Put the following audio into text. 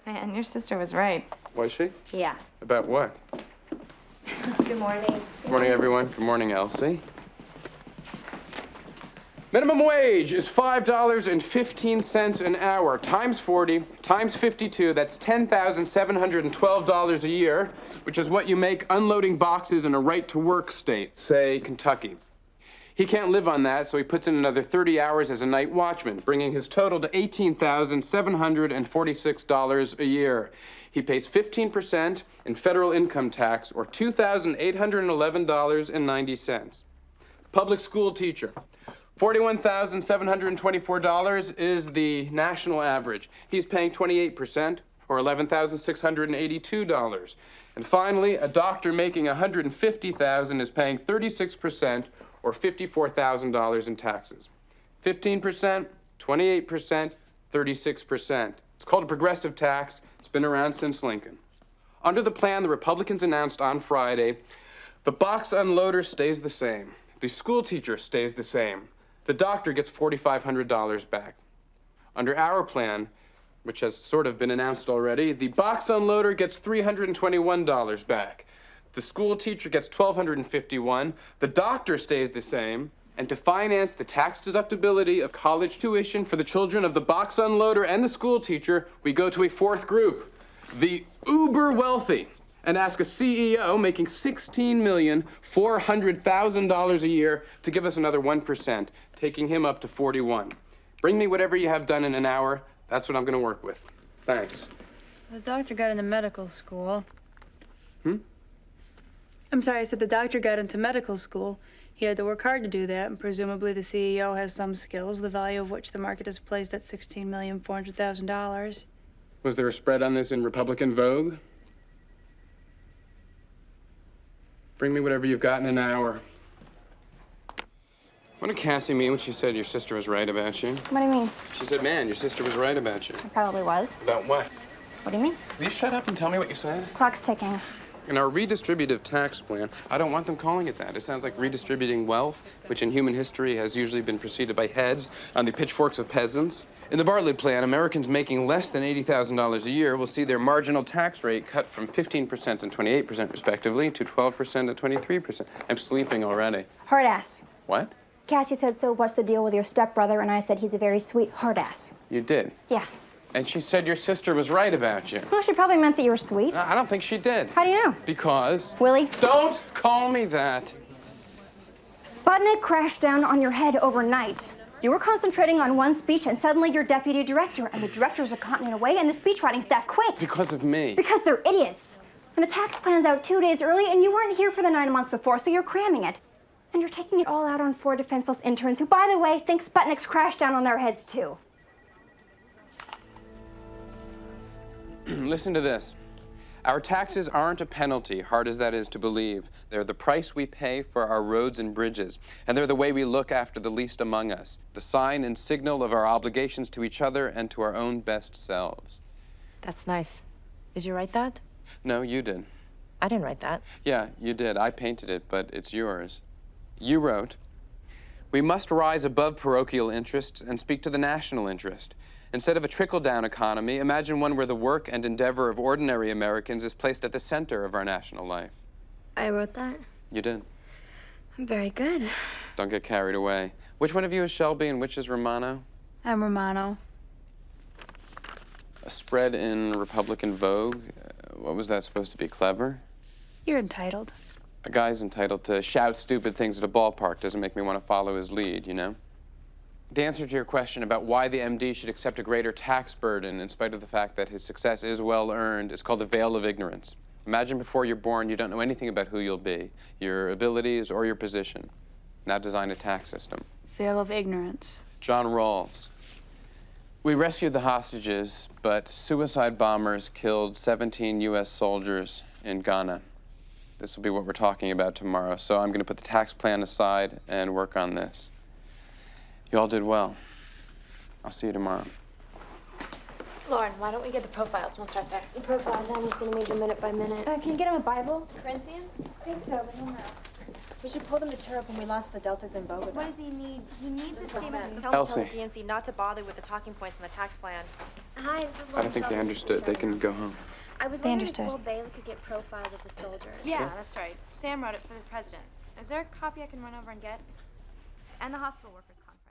Man, your sister was right. Was she? Yeah. About what? Good morning. Good morning, everyone. Good morning, Elsie. Minimum wage is $5.15 an hour, times 40, times 52. That's $10,712 a year, which is what you make unloading boxes in a right-to-work state, say Kentucky. He can't live on that, so he puts in another 30 hours as a night watchman, bringing his total to $18,746 a year. He pays 15% in federal income tax, or $2,811.90. Public school teacher. $41,724 is the national average. He's paying 28%, or $11,682. And finally, a doctor making $150,000 is paying 36%, or $54,000 in taxes. 15%, 28%, 36%. It's called a progressive tax. It's been around since Lincoln. Under the plan the Republicans announced on Friday, the box unloader stays the same. The school teacher stays the same. The doctor gets $4,500 back. Under our plan, which has sort of been announced already, the box unloader gets $321 back. The school teacher gets $1,251. The doctor stays the same. And to finance the tax deductibility of college tuition for the children of the box unloader and the school teacher, we go to a fourth group, the uber wealthy, and ask a CEO making $16,400,000 a year to give us another 1%, taking him up to 41. Bring me whatever you have done in an hour. That's what I'm going to work with. Thanks. The doctor got into medical school. I'm sorry, I said the doctor got into medical school. He had to work hard to do that, and presumably the CEO has some skills, the value of which the market has placed at $16,400,000. Was there a spread on this in Republican Vogue? Bring me whatever you've got in an hour. What did Cassie mean when she said your sister was right about you? What do you mean? She said, man, your sister was right about you. It probably was. About what? What do you mean? Will you shut up and tell me what you said? Clock's ticking. In our redistributive tax plan, I don't want them calling it that. It sounds like redistributing wealth, which in human history has usually been preceded by heads on the pitchforks of peasants. In the Bartlett plan, Americans making less than $80,000 a year will see their marginal tax rate cut from 15% and 28% respectively to 12% and 23%. I'm sleeping already. Hard ass. What? Cassie said, so what's the deal with your stepbrother? And I said, he's a very sweet hard ass. You did? Yeah. And she said your sister was right about you. Well, she probably meant that you were sweet. I don't think she did. How do you know? Because... Willie? Don't call me that. Sputnik crashed down on your head overnight. You were concentrating on one speech, and suddenly you're deputy director, and the director's a continent away, and the speechwriting staff quit. Because of me. Because they're idiots. And the tax plan's out 2 days early, and you weren't here for the 9 months before, so you're cramming it. And you're taking it all out on 4 defenseless interns who, by the way, think Sputnik's crashed down on their heads, too. Listen to this. Our taxes aren't a penalty, hard as that is to believe. They're the price we pay for our roads and bridges, and they're the way we look after the least among us, the sign and signal of our obligations to each other and to our own best selves. That's nice. Did you write that? No, you did. I didn't write that. Yeah, you did. I painted it, but it's yours. You wrote, "We must rise above parochial interests and speak to the national interest. Instead of a trickle-down economy, imagine one where the work and endeavor of ordinary Americans is placed at the center of our national life." I wrote that? You did. I'm very good. Don't get carried away. Which one of you is Shelby and which is Romano? I'm Romano. A spread in Republican Vogue? What was that supposed to be, clever? You're entitled. A guy's entitled to shout stupid things at a ballpark doesn't make me want to follow his lead, you know? The answer to your question about why the MD should accept a greater tax burden in spite of the fact that his success is well-earned is called the veil of ignorance. Imagine before you're born, you don't know anything about who you'll be, your abilities or your position. Now design a tax system. Veil of ignorance. John Rawls. We rescued the hostages, but suicide bombers killed 17 U.S. soldiers in Ghana. This will be what we're talking about tomorrow, so I'm going to put the tax plan aside and work on this. You all did well. I'll see you tomorrow. Lauren, why don't we get the profiles? We'll start there. The profiles, I'm just gonna make them minute by minute. Can you get him a Bible? Corinthians? I think so, but he'll know. We should pull the material when we lost the deltas in Vogue. What does he need? He needs a statement. Tell Elsie. the DNC not to bother with the talking points in the tax plan. Hi, this is I don't think they understood. They can go home. I was They wondering understood. if Old Bailey could get profiles of the soldiers. Yeah, that's right. Sam wrote it for the president. Is there a copy I can run over and get? And the hospital workers' conference.